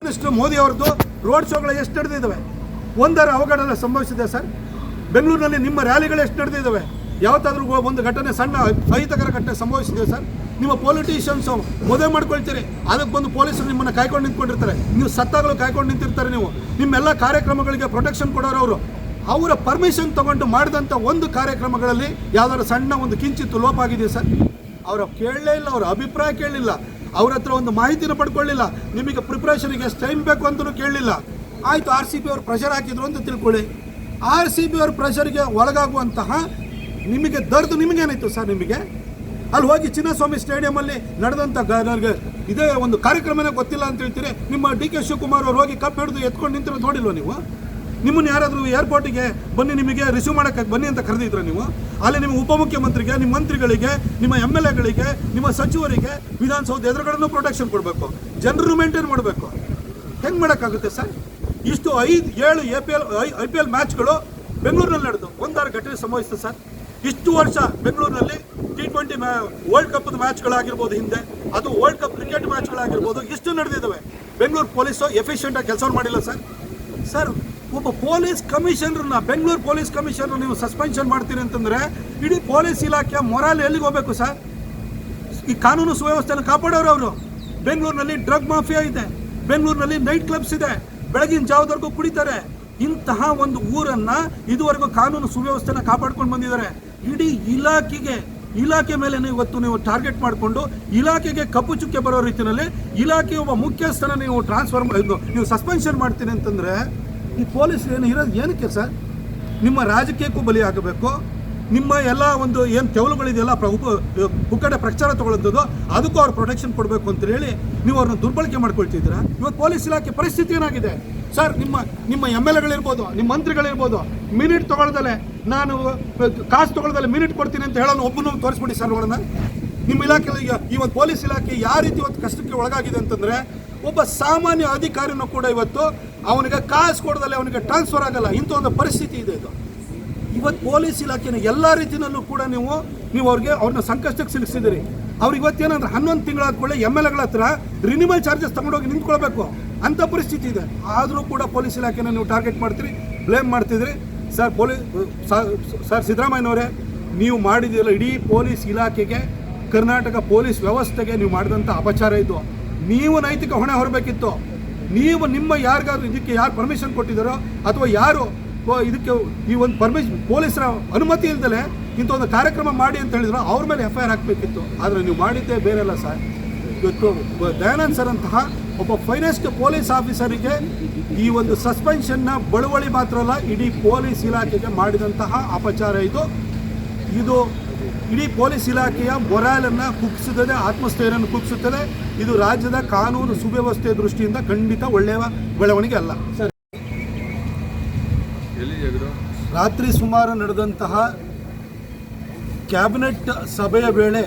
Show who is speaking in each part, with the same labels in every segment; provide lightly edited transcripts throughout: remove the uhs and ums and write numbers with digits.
Speaker 1: Minister Modi ಅವರದ್ದು road ಶೋಗಳು ಎಷ್ಟು ನಡೆದಿದ್ದಾವೆ? ಒಂದರ ಅವಘಡ ಸಂಭವಿಸಿದೆ ಸರ್. ಬೆಂಗಳೂರಿನಲ್ಲಿ ನಿಮ್ಮ ರ್ಯಾಲಿಗಳು ಎಷ್ಟು ನಡೆದಿದ್ದಾವೆ? ಯಾವತ್ತಾದ್ರೂ ಒಂದು ಘಟನೆ, ಸಣ್ಣ ಅಹಿತಕರ ಘಟನೆ ಸಂಭವಿಸಿದೆ ಸರ್? ನಿಮ್ಮ ಪೊಲಿಟಿಷಿಯನ್ಸು ಮದುವೆ ಮಾಡ್ಕೊಳ್ತೀರಿ, ಅದಕ್ಕೆ ಬಂದು ಪೊಲೀಸರು ನಿಮ್ಮನ್ನು ಕಾಯ್ಕೊಂಡು ನಿಂತ್ಕೊಂಡಿರ್ತಾರೆ. ನೀವು ಸತ್ತಾಗಲೂ ಕಾಯ್ಕೊಂಡು ನಿಂತಿರ್ತಾರೆ. ನೀವು ನಿಮ್ಮೆಲ್ಲ ಕಾರ್ಯಕ್ರಮಗಳಿಗೆ ಪ್ರೊಟೆಕ್ಷನ್ ಕೊಡೋರು ಅವರ ಪರ್ಮಿಷನ್ ತಗೊಂಡು ಮಾಡಿದಂಥ ಒಂದು ಕಾರ್ಯಕ್ರಮಗಳಲ್ಲಿ ಯಾವ್ದಾದ್ರು ಸಣ್ಣ ಒಂದು ಕಿಂಚಿತ್ತು ಲೋಪ ಆಗಿದೆ ಸರ್. ಅವರ ಕೇಳಲೇ ಇಲ್ಲ, ಅವರ ಅಭಿಪ್ರಾಯ ಕೇಳಲಿಲ್ಲ, ಅವ್ರ ಹತ್ರ ಒಂದು ಮಾಹಿತಿನ ಪಡ್ಕೊಳ್ಳಿಲ್ಲ, ನಿಮಗೆ ಪ್ರಿಪ್ರೇಷನ್ಗೆ ಎಷ್ಟು ಟೈಮ್ ಬೇಕು ಅಂತಲೂ ಕೇಳಲಿಲ್ಲ. ಆಯಿತು, RCB ಅವರು ಪ್ರೆಷರ್ ಹಾಕಿದ್ರು ಅಂತ ತಿಳ್ಕೊಳ್ಳಿ. RCB ಅವ್ರ ಪ್ರೆಷರ್ಗೆ ಒಳಗಾಗುವಂತಹ ನಿಮಗೆ ದರ್ದು ನಿಮಗೇನಾಯಿತು ಸರ್? ನಿಮಗೆ ಅಲ್ಲಿ ಹೋಗಿ ಚಿನ್ನಸ್ವಾಮಿ ಸ್ಟೇಡಿಯಮಲ್ಲಿ ನಡೆದಂಥ ನನಗೆ ಇದೇ ಒಂದು ಕಾರ್ಯಕ್ರಮನೇ ಗೊತ್ತಿಲ್ಲ ಅಂತ ಹೇಳ್ತೀರಿ. ನಿಮ್ಮ DK ಶಿವಕುಮಾರ್ ಅವರು ಹೋಗಿ ಕಪ್ ಹಿಡಿದು ಎತ್ಕೊಂಡು ನಿಂತಿರೋದು ನೋಡಿಲ್ವ ನೀವು? ನಿಮ್ಮನ್ನು ಯಾರಾದರೂ ಏರ್ಪೋರ್ಟಿಗೆ ಬನ್ನಿ, ನಿಮಗೆ ರಿಸೀವ್ ಮಾಡೋಕ್ಕೆ ಬನ್ನಿ ಅಂತ ಕರೆದಿದ್ರು ನೀವು? ಅಲ್ಲಿ ನಿಮ್ಮ ಉಪಮುಖ್ಯಮಂತ್ರಿಗೆ, ನಿಮ್ಮ ಮಂತ್ರಿಗಳಿಗೆ, ನಿಮ್ಮ MLAಗಳಿಗೆ, ನಿಮ್ಮ ಸಚಿವರಿಗೆ ವಿಧಾನಸೌಧ ಎದುರುಗಡೆನೂ ಪ್ರೊಟೆಕ್ಷನ್ ಕೊಡಬೇಕು, ಜನರು ಮೇಂಟೈನ್ ಮಾಡಬೇಕು. ಹೆಂಗೆ ಮಾಡೋಕ್ಕಾಗುತ್ತೆ ಸರ್? ಇಷ್ಟು 5-7 IPL ಮ್ಯಾಚ್ಗಳು ಬೆಂಗಳೂರಿನಲ್ಲಿ ನಡೆದು ಒಂದಾರು ಘಟನೆ ಸಂಭವಿಸ್ತದೆ ಸರ್. ಇಷ್ಟು ವರ್ಷ ಬೆಂಗಳೂರಿನಲ್ಲಿ T20 ವರ್ಲ್ಡ್ ಕಪ್ ಮ್ಯಾಚ್ಗಳಾಗಿರ್ಬೋದು, ಹಿಂದೆ ಅದು ವರ್ಲ್ಡ್ ಕಪ್ ಕ್ರಿಕೆಟ್ ಮ್ಯಾಚ್ಗಳಾಗಿರ್ಬೋದು, ಇಷ್ಟು ನಡೆದಿದ್ದಾವೆ. ಬೆಂಗಳೂರು ಪೊಲೀಸು ಎಫಿಷಿಯೆಂಟಾಗಿ ಕೆಲಸ ಮಾಡಿಲ್ಲ ಸರ್. ಸರ್, ಒಬ್ಬ ಪೊಲೀಸ್ ಕಮಿಷನರ್ನ, ಬೆಂಗಳೂರು ಪೊಲೀಸ್ ಕಮಿಷನರ್ ನೀವು ಸಸ್ಪೆನ್ಷನ್ ಮಾಡ್ತೀರಿ ಅಂತಂದರೆ ಇಡೀ ಪೊಲೀಸ್ ಇಲಾಖೆಯ ಮೊರಾಲ್ ಎಲ್ಲಿಗೆ ಹೋಗಬೇಕು ಸರ್? ಈ ಕಾನೂನು ಸುವ್ಯವಸ್ಥೆಯನ್ನು ಕಾಪಾಡೋರು ಅವರು. ಬೆಂಗಳೂರಿನಲ್ಲಿ ಡ್ರಗ್ ಮಾಫಿಯಾ ಇದೆ, ಬೆಂಗಳೂರಿನಲ್ಲಿ ನೈಟ್ ಕ್ಲಬ್ಸ್ ಇದೆ, ಬೆಳಗಿನ ಜಾವದವರೆಗೂ ಕುಡಿತಾರೆ. ಇಂತಹ ಒಂದು ಊರನ್ನು ಇದುವರೆಗೂ ಕಾನೂನು ಸುವ್ಯವಸ್ಥೆನ ಕಾಪಾಡ್ಕೊಂಡು ಬಂದಿದ್ದಾರೆ. ಇಡೀ ಇಲಾಖೆ ಮೇಲೆ ಇವತ್ತು ನೀವು ಟಾರ್ಗೆಟ್ ಮಾಡಿಕೊಂಡು ಇಲಾಖೆಗೆ ಕಪ್ಪು ಚುಕ್ಕೆ ಬರೋ ರೀತಿಯಲ್ಲಿ ಇಲಾಖೆ ಒಬ್ಬ ಮುಖ್ಯಸ್ಥನ ನೀವು ಸಸ್ಪೆನ್ಷನ್ ಮಾಡ್ತೀನಿ ಅಂತಂದರೆ ಈ ಪೊಲೀಸ್ ಇರೋದು ಏನಕ್ಕೆ ಸರ್? ನಿಮ್ಮ ರಾಜಕೀಯಕ್ಕೂ ಬಲಿ ಆಗಬೇಕು, ನಿಮ್ಮ ಎಲ್ಲ ಒಂದು ಏನು ತೆವಲುಗಳಿದೆಯಲ್ಲ ಪುಕ್ಕಡೆ ಪ್ರಚಾರ ತಗೊಳ್ಳೋದು ಅದಕ್ಕೂ ಅವ್ರು ಪ್ರೊಟೆಕ್ಷನ್ ಕೊಡಬೇಕು ಅಂತ ಹೇಳಿ ನೀವು ಅವ್ರನ್ನ ದುರ್ಬಳಕೆ ಮಾಡ್ಕೊಳ್ತಿದ್ದೀರಾ. ಇವತ್ತು ಪೊಲೀಸ್ ಇಲಾಖೆ ಪರಿಸ್ಥಿತಿ ಏನಾಗಿದೆ ಸರ್? ನಿಮ್ಮ MLAಗಳಿರ್ಬೋದು, ನಿಮ್ಮ ಮಂತ್ರಿಗಳಿರ್ಬೋದು, ಮಿನಿಟ್ ತೊಗೊಳ್ದಲೆ, ನಾನು ಕಾಸು ತೊಗೊಳ್ದಲೆ ಮಿನಿಟ್ ಕೊಡ್ತೀನಿ ಅಂತ ಹೇಳೋನು ಒಬ್ಬನು ತೋರಿಸ್ಬಿಡಿ ಸರ್ ನೋಡೋಣ. ನಿಮ್ಮ ಇಲಾಖೆ ಈ ಒಂದು ಪೊಲೀಸ್ ಇಲಾಖೆ ಯಾವ ರೀತಿ ಇವತ್ತು ಕಷ್ಟಕ್ಕೆ ಒಳಗಾಗಿದೆ ಅಂತಂದರೆ, ಒಬ್ಬ ಸಾಮಾನ್ಯ ಅಧಿಕಾರಿನೂ ಕೂಡ ಇವತ್ತು ಅವನಿಗೆ ಕಾಸು ಕೊಡದಲ್ಲೇ ಅವನಿಗೆ ಟ್ರಾನ್ಸ್ಫರ್ ಆಗಲ್ಲ, ಇಂಥ ಒಂದು ಪರಿಸ್ಥಿತಿ ಇದೆ ಇದು. ಇವತ್ತು ಪೊಲೀಸ್ ಇಲಾಖೆನ ಎಲ್ಲ ರೀತಿಯಲ್ಲೂ ಕೂಡ ನೀವು ಅವ್ರನ್ನ ಸಂಕಷ್ಟಕ್ಕೆ ಸಿಲುಕಿಸಿದಿರಿ. ಅವ್ರಿಗೆ ಇವತ್ತೇನಂದ್ರೆ 11 ತಿಂಗಳಾದ ಕೂಡ MLAಗಳ ಹತ್ರ ರಿನಿವಲ್ ಚಾರ್ಜಸ್ ತಗೊಂಡೋಗಿ ನಿಂತ್ಕೊಳ್ಬೇಕು ಅಂಥ ಪರಿಸ್ಥಿತಿ ಇದೆ. ಆದರೂ ಕೂಡ ಪೊಲೀಸ್ ಇಲಾಖೆನ ನೀವು ಟಾರ್ಗೆಟ್ ಮಾಡ್ತೀರಿ, ಬ್ಲೇಮ್ ಮಾಡ್ತಿದ್ರಿ ಸರ್. ಸರ್ ಸಿದ್ದರಾಮಯ್ಯನವರೇ, ನೀವು ಮಾಡಿದಿಲ್ಲ ಇಡೀ ಪೊಲೀಸ್ ಇಲಾಖೆಗೆ, ಕರ್ನಾಟಕ ಪೊಲೀಸ್ ವ್ಯವಸ್ಥೆಗೆ ನೀವು ಮಾಡಿದಂಥ ಅಪಚಾರ ಇದು. ನೀವು ನೈತಿಕ ಹೊಣೆ ಹೊರಬೇಕಿತ್ತು. ನೀವು ನಿಮ್ಮ ಯಾರಿಗಾದ್ರೂ ಇದಕ್ಕೆ ಯಾರು ಪರ್ಮಿಷನ್ ಕೊಟ್ಟಿದ್ದಾರೋ ಅಥವಾ ಯಾರು ಇದಕ್ಕೆ ಈ ಒಂದು ಪೊಲೀಸರ ಅನುಮತಿ ಇಲ್ದಲೆ ಇಂಥ ಒಂದು ಕಾರ್ಯಕ್ರಮ ಮಾಡಿ ಅಂತ ಹೇಳಿದ್ರು ಅವ್ರ ಮೇಲೆ FIR ಹಾಕಬೇಕಿತ್ತು. ಆದರೆ ನೀವು ಮಾಡಿದ್ದೇ ಬೇರೆಲ್ಲ ಸರ್. ಇವತ್ತು ದಯಾನಂದ್ ಸರ್ ಅಂತಹ ಒಬ್ಬ ಫೈನೆಸ್ಟ್ ಪೊಲೀಸ್ ಆಫೀಸರಿಗೆ ಈ ಒಂದು ಸಸ್ಪೆನ್ಷನ್ನ ಬಳುವಳಿ ಮಾತ್ರ ಅಲ್ಲ, ಇಡೀ ಪೊಲೀಸ್ ಇಲಾಖೆಗೆ ಮಾಡಿದಂತಹ ಅಪಚಾರ ಇದು ಇಡೀ ಪೊಲೀಸ್ ಇಲಾಖೆಯ ಮೊರಾಲನ್ನು ಕುಗ್ಗಿಸುತ್ತದೆ, ಆತ್ಮಸ್ಥೈರ್ಯವನ್ನು ಕುಗ್ಗಿಸುತ್ತದೆ. ಇದು ರಾಜ್ಯದ ಕಾನೂನು ಸುವ್ಯವಸ್ಥೆ ದೃಷ್ಟಿಯಿಂದ ಖಂಡಿತ ಒಳ್ಳೆಯ ಬೆಳವಣಿಗೆ ಅಲ್ಲ ಸರ್. ರಾತ್ರಿ ಸುಮಾರು ನಡೆದಂತಹ ಕ್ಯಾಬಿನೆಟ್ ಸಭೆಯ ವೇಳೆ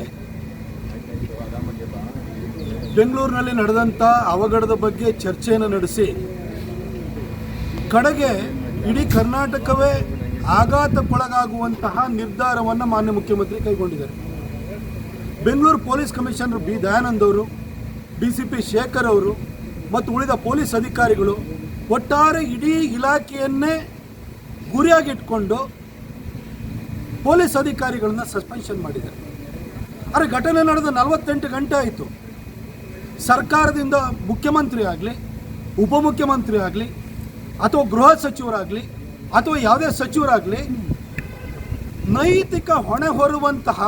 Speaker 1: ಬೆಂಗಳೂರಿನಲ್ಲಿ ನಡೆದಂಥ ಅವಘಡದ ಬಗ್ಗೆ ಚರ್ಚೆಯನ್ನು ನಡೆಸಿ ಕಡೆಗೆ ಇಡೀ ಕರ್ನಾಟಕವೇ ಆಘಾತಕ್ಕೊಳಗಾಗುವಂತಹ ನಿರ್ಧಾರವನ್ನು ಮಾನ್ಯ ಮುಖ್ಯಮಂತ್ರಿ ಕೈಗೊಂಡಿದ್ದಾರೆ. Bengaluru police commissioner B. Dayanand ಅವರು, DCP ಶೇಖರ್ ಅವರು ಮತ್ತು ಉಳಿದ ಪೊಲೀಸ್ ಅಧಿಕಾರಿಗಳು ಒಟ್ಟಾರೆ ಇಡೀ ಇಲಾಖೆಯನ್ನೇ ಗುರಿಯಾಗಿಟ್ಕೊಂಡು ಪೊಲೀಸ್ ಅಧಿಕಾರಿಗಳನ್ನ ಸಸ್ಪೆನ್ಷನ್ ಮಾಡಿದ್ದಾರೆ. ಆದರೆ ಘಟನೆ ನಡೆದ 48 ಗಂಟೆ ಆಯಿತು. ಸರ್ಕಾರದಿಂದ ಮುಖ್ಯಮಂತ್ರಿ ಆಗಲಿ, ಉಪಮುಖ್ಯಮಂತ್ರಿ ಆಗಲಿ, ಅಥವಾ ಗೃಹ ಸಚಿವರಾಗಲಿ, ಅಥವಾ ಯಾವುದೇ ಸಚಿವರಾಗಲಿ ನೈತಿಕ ಹೊಣೆ ಹೊರುವಂತಹ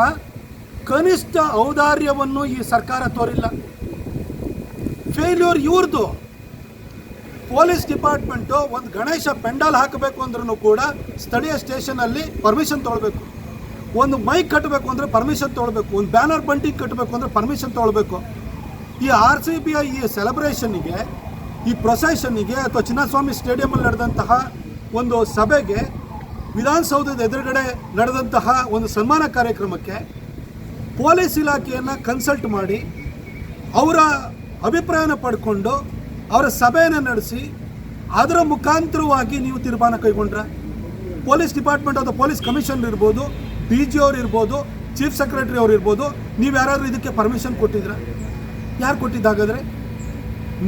Speaker 1: ಕನಿಷ್ಠ ಔದಾರ್ಯವನ್ನು ಈ ಸರ್ಕಾರ ತೋರಿಲ್ಲ. ಫೇಲ್ಯೂರ್ ಇವ್ರದ್ದು. ಪೊಲೀಸ್ ಡಿಪಾರ್ಟ್ಮೆಂಟು ಒಂದು ಗಣೇಶ ಪೆಂಡಾಲ್ ಹಾಕಬೇಕು ಅಂದ್ರೂ ಕೂಡ ಸ್ಥಳೀಯ ಸ್ಟೇಷನಲ್ಲಿ ಪರ್ಮಿಷನ್ ತೊಗೊಳ್ಬೇಕು, ಒಂದು ಮೈಕ್ ಕಟ್ಟಬೇಕು ಅಂದರೆ ಪರ್ಮಿಷನ್ ತೊಗೊಳ್ಬೇಕು, ಒಂದು ಬ್ಯಾನರ್ ಬಂಟಿಂಗ್ ಕಟ್ಟಬೇಕು ಅಂದರೆ ಪರ್ಮಿಷನ್ ತೊಗೊಳ್ಬೇಕು. ಈ RCB ಈ ಸೆಲೆಬ್ರೇಷನ್ನಿಗೆ, ಈ ಪ್ರೊಸೆಷನ್ನಿಗೆ ಅಥವಾ ಚಿನ್ನಸ್ವಾಮಿ ಸ್ಟೇಡಿಯಮಲ್ಲಿ ನಡೆದಂತಹ ಒಂದು ಸಭೆಗೆ, ವಿಧಾನಸೌಧದ ಎದುರುಗಡೆ ನಡೆದಂತಹ ಒಂದು ಸನ್ಮಾನ ಕಾರ್ಯಕ್ರಮಕ್ಕೆ ಪೊಲೀಸ್ ಇಲಾಖೆಯನ್ನು ಕನ್ಸಲ್ಟ್ ಮಾಡಿ ಅವರ ಅಭಿಪ್ರಾಯನ ಪಡ್ಕೊಂಡು ಅವರ ಸಭೆಯನ್ನು ನಡೆಸಿ ಅದರ ಮುಖಾಂತರವಾಗಿ ನೀವು ತೀರ್ಮಾನ ಕೈಗೊಂಡ್ರೆ, ಪೊಲೀಸ್ ಡಿಪಾರ್ಟ್ಮೆಂಟ್ ಅಥವಾ ಪೊಲೀಸ್ ಕಮಿಷನರ್ ಇರ್ಬೋದು, DG ಅವ್ರು ಇರ್ಬೋದು, ಚೀಫ್ ಸೆಕ್ರೆಟರಿ ಅವ್ರು ಇರ್ಬೋದು, ನೀವು ಯಾರಾದರೂ ಇದಕ್ಕೆ ಪರ್ಮಿಷನ್ ಕೊಟ್ಟಿದ್ದೀರಾ? ಯಾರು ಕೊಟ್ಟಿದ್ದಾಗಾದರೆ?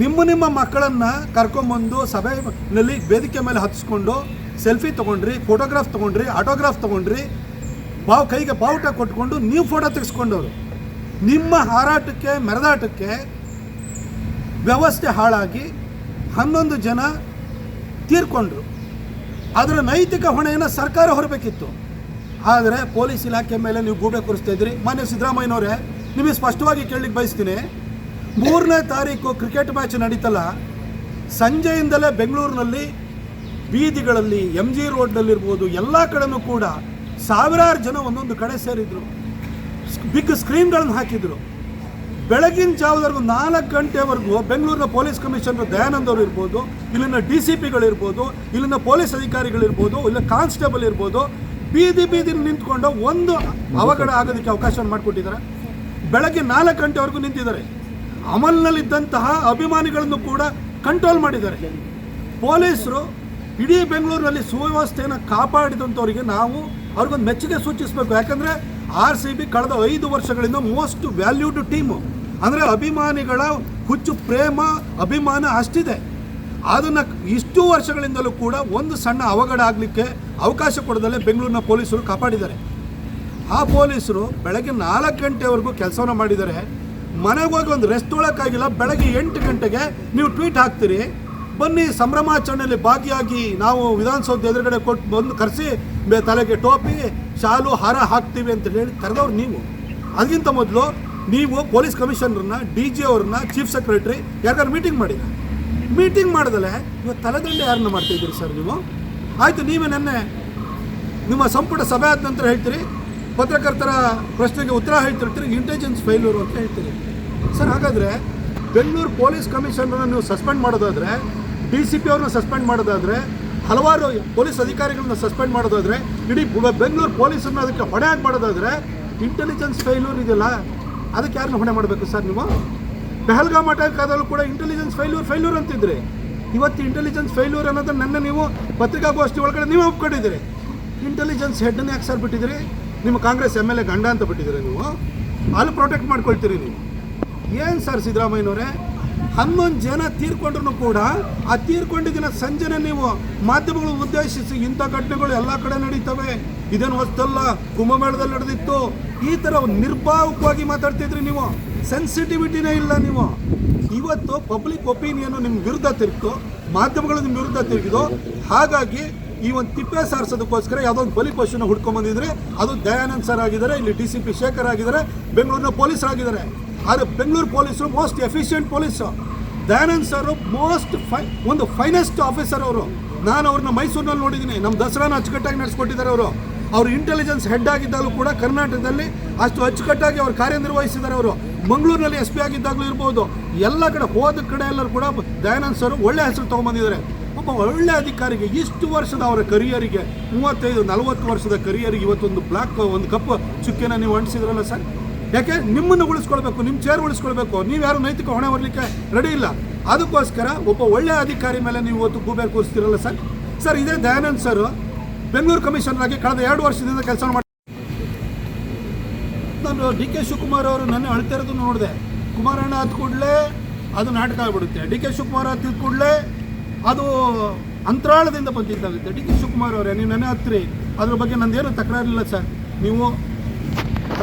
Speaker 1: ನಿಮ್ಮ ಮಕ್ಕಳನ್ನು ಕರ್ಕೊಂಬಂದು ಸಭೆಯಲ್ಲಿ ವೇದಿಕೆ ಮೇಲೆ ಹತ್ತಿಸ್ಕೊಂಡು ಸೆಲ್ಫಿ ತೊಗೊಂಡ್ರಿ, ಫೋಟೋಗ್ರಾಫ್ ತೊಗೊಂಡ್ರಿ, ಆಟೋಗ್ರಾಫ್ ತೊಗೊಂಡ್ರಿ, ಕೈಗೆ ಬಾವುಟ ಕೊಟ್ಕೊಂಡು ನೀವು ಫೋಟೋ ತೆಗೆಸ್ಕೊಂಡವರು. ನಿಮ್ಮ ಹಾರಾಟಕ್ಕೆ ಮೆರೆದಾಟಕ್ಕೆ ವ್ಯವಸ್ಥೆ ಹಾಳಾಗಿ 11 ಜನ ತೀರ್ಕೊಂಡ್ರು. ಅದರ ನೈತಿಕ ಹೊಣೆಯನ್ನು ಸರ್ಕಾರ ಹೊರಬೇಕಿತ್ತು. ಆದರೆ ಪೊಲೀಸ್ ಇಲಾಖೆ ಮೇಲೆ ನೀವು ಗೂಬೆ ಕೂರಿಸ್ತಾ ಇದ್ರಿ. ಮಾನ್ಯ ಸಿದ್ದರಾಮಯ್ಯನವರೇ, ನಿಮಗೆ ಸ್ಪಷ್ಟವಾಗಿ ಕೇಳಲಿಕ್ಕೆ ಬಯಸ್ತೀನಿ, 3ನೇ ತಾರೀಕು ಕ್ರಿಕೆಟ್ ಮ್ಯಾಚ್ ನಡೀತಲ್ಲ, ಸಂಜೆಯಿಂದಲೇ ಬೆಂಗಳೂರಿನಲ್ಲಿ ಬೀದಿಗಳಲ್ಲಿ MG ರೋಡ್ನಲ್ಲಿರ್ಬೋದು ಎಲ್ಲ ಕಡೆನೂ ಕೂಡ ಸಾವಿರಾರು ಜನ ಒಂದೊಂದು ಕಡೆ ಸೇರಿದ್ರು. ಬಿಗ್ ಸ್ಕ್ರೀನ್ಗಳನ್ನು ಹಾಕಿದ್ರು. ಬೆಳಗಿನ ಜಾವದವರೆಗೂ 4 ಗಂಟೆವರೆಗೂ ಬೆಂಗಳೂರಿನ ಪೊಲೀಸ್ ಕಮಿಷನರ್ ದಯಾನಂದ್ ಅವರು ಇರ್ಬೋದು, ಇಲ್ಲಿನ DCPಗಳಿರ್ಬೋದು, ಇಲ್ಲಿನ ಪೊಲೀಸ್ ಅಧಿಕಾರಿಗಳಿರ್ಬೋದು, ಇಲ್ಲ ಕಾನ್ಸ್ಟೇಬಲ್ ಇರ್ಬೋದು, ಬೀದಿ ನಿಂತ್ಕೊಂಡು ಒಂದು ಅವಘಡ ಆಗೋದಕ್ಕೆ ಅವಕಾಶ ಮಾಡಿಕೊಟ್ಟಿದ್ದಾರೆ. ಬೆಳಗ್ಗೆ 4 ಗಂಟೆವರೆಗೂ ನಿಂತಿದ್ದಾರೆ. ಅಮಲ್ನಲ್ಲಿದ್ದಂತಹ ಅಭಿಮಾನಿಗಳನ್ನು ಕೂಡ ಕಂಟ್ರೋಲ್ ಮಾಡಿದ್ದಾರೆ. ಪೊಲೀಸರು ಇಡೀ ಬೆಂಗಳೂರಿನಲ್ಲಿ ಸುವ್ಯವಸ್ಥೆಯನ್ನು ಕಾಪಾಡಿದಂಥವರಿಗೆ ನಾವು ಅವ್ರಿಗೊಂದು ಮೆಚ್ಚುಗೆ ಸೂಚಿಸಬೇಕು. ಯಾಕಂದರೆ RCB ಕಳೆದ 5 ವರ್ಷಗಳಿಂದ ಮೋಸ್ಟ್ ವ್ಯಾಲ್ಯೂಡ್ ಟೀಮು. ಅಂದರೆ ಅಭಿಮಾನಿಗಳ ಹುಚ್ಚು ಪ್ರೇಮ ಅಭಿಮಾನ ಅಷ್ಟಿದೆ. ಅದನ್ನು ಇಷ್ಟು ವರ್ಷಗಳಿಂದಲೂ ಕೂಡ ಒಂದು ಸಣ್ಣ ಅವಘಡ ಆಗಲಿಕ್ಕೆ ಅವಕಾಶ ಕೊಡದಲ್ಲೇ ಬೆಂಗಳೂರಿನ ಪೊಲೀಸರು ಕಾಪಾಡಿದ್ದಾರೆ. ಆ ಪೊಲೀಸರು ಬೆಳಗ್ಗೆ 4 ಗಂಟೆವರೆಗೂ ಕೆಲಸವನ್ನು ಮಾಡಿದ್ದಾರೆ. ಮನೆಗೆ ಹೋಗಿ ಒಂದು ರೆಸ್ಟ್ ತೊಗೊಳಕ್ಕಾಗಿಲ್ಲ. ಬೆಳಗ್ಗೆ 8 ಗಂಟೆಗೆ ನೀವು ಟ್ವೀಟ್ ಹಾಕ್ತೀರಿ, ಬನ್ನಿ ಸಂಭ್ರಮಾಚರಣೆಯಲ್ಲಿ ಭಾಗಿಯಾಗಿ ನಾವು ವಿಧಾನಸೌಧ ಎದುರುಗಡೆ ಕೊಟ್ಟು ಬಂದು ಕರೆಸಿ ತಲೆಗೆ ಟೋಪಿ ಶಾಲು ಹಾರ ಹಾಕ್ತೀವಿ ಅಂತ ಹೇಳಿ ಕರೆದವ್ರು ನೀವು. ಅದಕ್ಕಿಂತ ಮೊದಲು ನೀವು ಪೊಲೀಸ್ ಕಮಿಷನರ್ನ, DG ಅವ್ರನ್ನ, ಚೀಫ್ ಸೆಕ್ರೆಟರಿ ಯಾರಿಗಾರು ಮೀಟಿಂಗ್ ಮಾಡಿದಲೆ ಇವತ್ತು ತಲೆದಂಡೆ ಯಾರನ್ನ ಮಾಡ್ತಾಯಿದ್ದೀರಿ ಸರ್ ನೀವು? ಆಯಿತು, ನೀವೇ ನೆನ್ನೆ ನಿಮ್ಮ ಸಂಪುಟ ಸಭೆ ಆದ ನಂತರ ಹೇಳ್ತೀರಿ, ಪತ್ರಕರ್ತರ ಪ್ರಶ್ನೆಗೆ ಉತ್ತರ ಹೇಳ್ತಿರ್ತೀರಿ, ಇಂಟೆಲಿಜೆನ್ಸ್ ಫೇಲ್ಯೂರು ಅಂತ ಹೇಳ್ತೀರಿ. ಸರ್, ಹಾಗಾದರೆ ಬೆಂಗಳೂರು ಪೊಲೀಸ್ ಕಮಿಷನರನ್ನು ನೀವು ಸಸ್ಪೆಂಡ್ ಮಾಡೋದಾದರೆ, DCP ಅವ್ರನ್ನ ಸಸ್ಪೆಂಡ್ ಮಾಡೋದಾದರೆ, ಹಲವಾರು ಪೊಲೀಸ್ ಅಧಿಕಾರಿಗಳನ್ನ ಸಸ್ಪೆಂಡ್ ಮಾಡೋದಾದರೆ, ಇಡೀ ಬೆಂಗಳೂರು ಪೊಲೀಸರನ್ನ ಅದಕ್ಕೆ ಹೊಣೆ ಆಗಿ ಮಾಡೋದಾದರೆ, ಇಂಟೆಲಿಜೆನ್ಸ್ ಫೇಲ್ಯೂರ್ ಇದೆಯಲ್ಲ, ಅದಕ್ಕೆ ಯಾರನ್ನ ಹೊಣೆ ಮಾಡಬೇಕು ಸರ್ ನೀವು? ಪೆಹಲ್ಗಾಮ್ ಅಟ್ಯಾಕ್ ಆದಲ್ಲೂ ಕೂಡ ಇಂಟೆಲಿಜೆನ್ಸ್ ಫೇಲ್ಯೂರ್ ಅಂತಿದ್ರಿ. ಇವತ್ತು ಇಂಟೆಲಿಜೆನ್ಸ್ ಫೇಲ್ಯೂರ್ ಅನ್ನೋದನ್ನು ನನ್ನ ನೀವು ಪತ್ರಿಕಾಗೋಷ್ಠಿ ಒಳಗಡೆ ನೀವೇ ಒಪ್ಕೊಂಡಿದ್ದೀರಿ. ಇಂಟೆಲಿಜೆನ್ಸ್ ಹೆಡ್ಡನ್ನು ಯಾಕೆ ಸರ್ ಬಿಟ್ಟಿದ್ದೀರಿ? ನಿಮ್ಮ ಕಾಂಗ್ರೆಸ್ MLA ಗಂಡ ಅಂತ ಬಿಟ್ಟಿದ್ದೀರಿ ನೀವು. ಅಲ್ಲಿ ಪ್ರೊಟೆಕ್ಟ್ ಮಾಡ್ಕೊಳ್ತೀರಿ ನೀವು. ಏನು ಸರ್ ಸಿದ್ದರಾಮಯ್ಯನವರೇ, 11 ಜನ ತೀರ್ಕೊಂಡ್ರೂ ಕೂಡ ಆ ತೀರ್ಕೊಂಡಿದ್ದಿನ ಸಂಜೆನೆ ನೀವು ಮಾಧ್ಯಮಗಳು ಉದ್ದೇಶಿಸಿ ಇಂಥ ಘಟನೆಗಳು ಎಲ್ಲ ಕಡೆ ನಡೀತವೆ, ಇದೇನು ಹೊಸ್ತಲ್ಲ, ಕುಂಭಮೇಳದಲ್ಲಿ ನಡೆದಿತ್ತು, ಈ ಥರ ನಿರ್ಭಾವಕವಾಗಿ ಮಾತಾಡ್ತಿದ್ರಿ ನೀವು. ಸೆನ್ಸಿಟಿವಿಟಿನೇ ಇಲ್ಲ ನೀವು. ಇವತ್ತು ಪಬ್ಲಿಕ್ ಒಪಿನಿಯನ್ನು ನಿಮ್ಮ ವಿರುದ್ಧ ತಿರುಗಿತು, ಮಾಧ್ಯಮಗಳು ನಿಮ್ಮ ವಿರುದ್ಧ ತಿರುಗಿದು. ಹಾಗಾಗಿ ಈ ಒಂದು ತಿಪ್ಪೆ ಸಾರಿಸೋದಕ್ಕೋಸ್ಕರ ಯಾವುದೋ ಒಂದು ಬಲಿ ಪಶುನ ಹುಡ್ಕೊಂಡ್ಬಂದಿದ್ರೆ ಅದು ದಯಾನಂದ್ ಸರ್ ಆಗಿದ್ದಾರೆ, ಇಲ್ಲಿ DCP ಶೇಖರ್ ಆಗಿದ್ದಾರೆ, ಬೆಂಗಳೂರಿನ ಪೊಲೀಸರಾಗಿದ್ದಾರೆ. ಆದರೆ ಬೆಂಗಳೂರು ಪೊಲೀಸರು most efficient police. Dayanand sir ಒಂದು ಫೈನೆಸ್ಟ್ ಆಫೀಸರ್ ಅವರು. ನಾನು ಅವ್ರನ್ನ ಮೈಸೂರಿನಲ್ಲಿ ನೋಡಿದ್ದೀನಿ. ನಮ್ಮ ದಸರಾನ ಅಚ್ಚುಕಟ್ಟಾಗಿ ನಡೆಸ್ಕೊಟ್ಟಿದ್ದಾರೆ ಅವರು ಇಂಟೆಲಿಜೆನ್ಸ್ ಹೆಡ್ ಆಗಿದ್ದಾಗಲೂ ಕೂಡ ಕರ್ನಾಟಕದಲ್ಲಿ ಅಷ್ಟು ಅಚ್ಚುಕಟ್ಟಾಗಿ ಅವರು ಕಾರ್ಯನಿರ್ವಹಿಸಿದ್ದಾರೆ. ಅವರು ಮಂಗಳೂರಿನಲ್ಲಿ SP ಆಗಿದ್ದಾಗಲೂ ಇರ್ಬೋದು, ಎಲ್ಲ ಕಡೆ ಹೋದ ಕಡೆ ಎಲ್ಲರೂ ಕೂಡ ದಯಾನಂದ್ ಸರ್ ಒಳ್ಳೆ ಹೆಸರು ತೊಗೊಂಬಂದಿದ್ದಾರೆ. ಒಬ್ಬ ಒಳ್ಳೆ ಅಧಿಕಾರಿಗೆ ಇಷ್ಟು ವರ್ಷದ ಅವರ ಕರಿಯರಿಗೆ, 35-40 ವರ್ಷದ ಕರಿಯರಿಗೆ ಇವತ್ತೊಂದು ಒಂದು ಕಪ್ಪು ಚುಕ್ಕೆನ ನೀವು ಅಂಟಿಸಿದ್ರಲ್ಲ ಸರ್. ಯಾಕೆ? ನಿಮ್ಮನ್ನು ಉಳಿಸ್ಕೊಳ್ಬೇಕು, ನಿಮ್ಮ ಚೇರ್ ಉಳಿಸ್ಕೊಳ್ಬೇಕು. ನೀವು ಯಾರು ನೈತಿಕ ಹೊಣೆ ಹೊರಲಿಕ್ಕೆ ರೆಡಿ ಇಲ್ಲ. ಅದಕ್ಕೋಸ್ಕರ ಒಬ್ಬ ಒಳ್ಳೆಯ ಅಧಿಕಾರಿ ಮೇಲೆ ನೀವು ಇವತ್ತು ಗೂಬೆ ಕೂರಿಸ್ತಿರಲ್ಲ ಸರ್. ಸರ್, ಇದೇ ದಯಾನಂದ್ ಸರ್ ಬೆಂಗಳೂರು ಕಮಿಷನರ್ ಆಗಿ ಕಳೆದ 2 ವರ್ಷದಿಂದ ಕೆಲಸ ಮಾಡಿ, ನಾನು DK ಶಿವಕುಮಾರ್ ಅವರು ನನ್ನ ಅಳ್ತಿರೋದು ನೋಡಿದೆ. ಕುಮಾರಣ್ಣ ಹತ್ತು ಕೂಡಲೇ ಅದು ನಾಟಕ ಆಗಿಬಿಡುತ್ತೆ. DK ಶಿವಕುಮಾರ್ ಹತ್ತಿದ ಕೂಡಲೇ ಅದು ಅಂತರಾಳದಿಂದ ಬಂದಿದ್ದಾಗುತ್ತೆ. DK ಶಿವಕುಮಾರ್ ಅವರೇ, ನೀವು ನೆನೆ ಹತ್ತಿರಿ, ಅದ್ರ ಬಗ್ಗೆ ನಂದೇನು ತಕರಾರಿಲ್ಲ ಸರ್. ನೀವು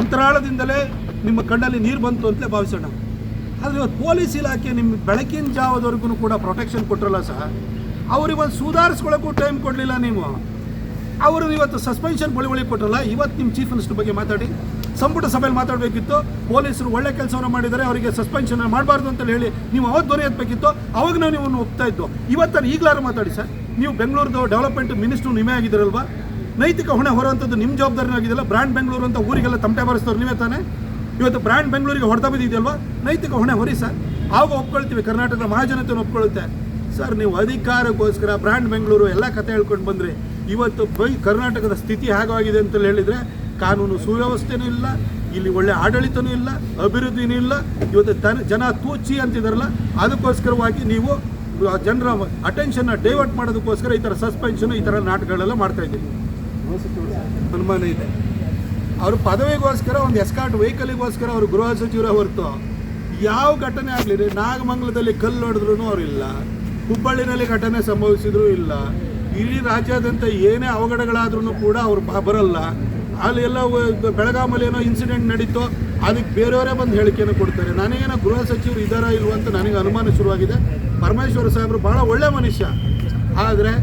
Speaker 1: ಅಂತರಾಳದಿಂದಲೇ ನಿಮ್ಮ ಕಣ್ಣಲ್ಲಿ ನೀರು ಬಂತು ಅಂತಲೇ ಭಾವಿಸೋಣ. ಆದರೆ ಇವತ್ತು ಪೊಲೀಸ್ ಇಲಾಖೆ ನಿಮ್ಮ ಬೆಳಕಿನ ಜಾವದವರೆಗೂ ಕೂಡ ಪ್ರೊಟೆಕ್ಷನ್ ಕೊಟ್ಟರಲ್ಲ ಸರ್. ಅವ್ರಿಗೊಂದು ಸುಧಾರಿಸ್ಕೊಳ್ಳೋಕ್ಕೂ ಟೈಮ್ ಕೊಡಲಿಲ್ಲ ನೀವು. ಅವರು ಇವತ್ತು ಸಸ್ಪೆನ್ಷನ್ ಬಳಿ ಕೊಟ್ಟರಲ್ಲ. ಇವತ್ತು ನಿಮ್ಮ ಚೀಫ್ ಮಿನಿಸ್ಟರ್ ಬಗ್ಗೆ ಮಾತಾಡಿ, ಸಂಪುಟ ಸಭೆಯಲ್ಲಿ ಮಾತಾಡಬೇಕಿತ್ತು. ಪೊಲೀಸರು ಒಳ್ಳೆ ಕೆಲಸವನ್ನು ಮಾಡಿದ್ದಾರೆ, ಅವರಿಗೆ ಸಸ್ಪೆನ್ಷನ್ ಮಾಡಬಾರ್ದು ಅಂತ ಹೇಳಿ ನೀವು ಅವತ್ತು ಧ್ವನಿ ಎತ್ತಬೇಕಿತ್ತು. ಅವಾಗ ನಾವು ನೀವು ಒಪ್ತಾ ಇದ್ದು. ಇವತ್ತು ಈಗಲಾರು ಮಾತಾಡಿ ಸರ್. ನೀವು ಬೆಂಗಳೂರು ಡೆವಲಪ್ಮೆಂಟ್ ಮಿನಿಸ್ಟ್ರು ನೀವೇ ಆಗಿದ್ದೀರಲ್ವಾ? ನೈತಿಕ ಹೊಣೆ ಹೊರುವಂಥದ್ದು ನಿಮ್ಮ ಜವಾಬ್ದಾರಿನಾಗಿದೆಯಲ್ಲ. ಬ್ರ್ಯಾಂಡ್ ಬೆಂಗಳೂರು ಅಂತ ಊರಿಗೆಲ್ಲ ತಮಟೆ ಬಾರಿಸ್ತವ್ರು ನೀವೇ ತಾನೆ. ಇವತ್ತು ಬ್ರ್ಯಾಂಡ್ ಬೆಂಗಳೂರಿಗೆ ಹೊಡೆತ ಬಿದ್ದಿದೆಯಲ್ವಾ? ನೈತಿಕ ಹೊಣೆ ಹೊರಿ ಸರ್. ಆವಾಗ ಒಪ್ಕೊಳ್ತೀವಿ, ಕರ್ನಾಟಕದ ಮಹಾಜನತೆಯನ್ನು ಒಪ್ಕೊಳ್ಳುತ್ತೆ ಸರ್. ನೀವು ಅಧಿಕಾರಕ್ಕೋಸ್ಕರ ಬ್ರ್ಯಾಂಡ್ ಬೆಂಗಳೂರು ಎಲ್ಲ ಕತೆ ಹೇಳ್ಕೊಂಡು ಬಂದ್ರಿ. ಇವತ್ತು ಕರ್ನಾಟಕದ ಸ್ಥಿತಿ ಹೇಗಾಗಿದೆ ಅಂತ ಹೇಳಿದರೆ, ಕಾನೂನು ಸುವ್ಯವಸ್ಥೆನೂ ಇಲ್ಲ, ಇಲ್ಲಿ ಒಳ್ಳೆ ಆಡಳಿತನೂ ಇಲ್ಲ, ಅಭಿವೃದ್ಧಿನೂ ಇಲ್ಲ. ಇವತ್ತು ಜನ ತೂಚಿ ಅಂತಿದಾರಲ್ಲ, ಅದಕ್ಕೋಸ್ಕರವಾಗಿ ನೀವು ಜನರ ಅಟೆನ್ಷನ್ನ ಡೈವರ್ಟ್ ಮಾಡೋದಕ್ಕೋಸ್ಕರ ಈ ಥರ ಸಸ್ಪೆನ್ಷನ್, ಈ ಥರ ನಾಟಕಗಳೆಲ್ಲ ಮಾಡ್ತಾಯಿದ್ದೀವಿ. ಅನುಮಾನ ಇದೆ. ಅವರು ಪದವಿಗೋಸ್ಕರ, ಒಂದು ಎಸ್ಕಾರ್ಟ್ ವೆಹಿಕಲಿಗೋಸ್ಕರ ಅವರು ಗೃಹ ಸಚಿವರೇ ಹೊರತು ಯಾವ ಘಟನೆ ಆಗಲಿ ರೀ, ನಾಗಮಂಗಲದಲ್ಲಿ ಕಲ್ಲು ಹೊಡೆದ್ರೂ ಅವರಿಲ್ಲ, ಹುಬ್ಬಳ್ಳಿನಲ್ಲಿ ಘಟನೆ ಸಂಭವಿಸಿದ್ರೂ ಇಲ್ಲ, ಇಡೀ ರಾಜ್ಯಾದ್ಯಂತ ಏನೇ ಅವಘಡಗಳಾದ್ರೂ ಕೂಡ ಅವ್ರು ಬರಲ್ಲ. ಅಲ್ಲಿ ಎಲ್ಲ ಬೆಳಗಾಮಲ್ಲಿ ಏನೋ ಇನ್ಸಿಡೆಂಟ್ ನಡೀತೋ ಅದಕ್ಕೆ ಬೇರೆಯವರೇ ಬಂದು ಹೇಳಿಕೆಯನ್ನು ಕೊಡ್ತಾರೆ. ನನಗೇನೋ ಗೃಹ ಸಚಿವರು ಇದ್ದಾರಾ ಇಲ್ವ ಅಂತ ನನಗೆ ಅನುಮಾನ ಶುರುವಾಗಿದೆ. ಪರಮೇಶ್ವರ ಸಾಹೇಬರು ಭಾಳ ಒಳ್ಳೆ ಮನುಷ್ಯ, ಆದರೆ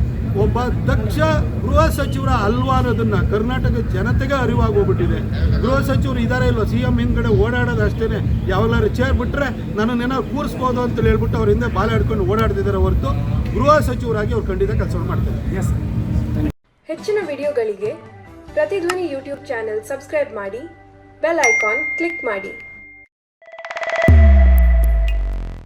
Speaker 1: ಒಬ್ಬ ದಕ್ಷ ಗೃಹ ಸಚಿವರ ಅಲ್ವಾ ಅನ್ನೋದನ್ನು ಕರ್ನಾಟಕ ಜನತೆಗೆ ಅರಿವಾಗೋಗ್ಬಿಟ್ಟಿದೆ. ಗೃಹ ಸಚಿವರು ಇದ್ದಾರೆ ಇಲ್ವ, CM ಹಿಂದ್ಗಡೆ ಓಡಾಡೋದು ಅಷ್ಟೇ, ಯಾವಾಗಲಾರು ಚೇರ್ ಬಿಟ್ಟರೆ ನನ್ನನ್ನೇನೋ ಕೂರಿಸ್ಬೋದು ಅಂತ ಹೇಳ್ಬಿಟ್ಟು ಅವ್ರ ಹಿಂದೆ ಬಾಲ ಹಿಡ್ಕೊಂಡು ಓಡಾಡ್ತಿದ್ದಾರೆ ಹೊರತು ಗೃಹ ಸಚಿವರಾಗಿ ಅವ್ರು ಖಂಡಿತ ಕೆಲಸ ಮಾಡ್ತಾರೆ.
Speaker 2: ಹೆಚ್ಚಿನ ವಿಡಿಯೋಗಳಿಗೆ ಪ್ರತಿಧ್ವನಿ ಯೂಟ್ಯೂಬ್ ಚಾನೆಲ್ ಸಬ್ಸ್ಕ್ರೈಬ್ ಮಾಡಿ, ಬೆಲ್ ಐಕಾನ್ ಕ್ಲಿಕ್ ಮಾಡಿ.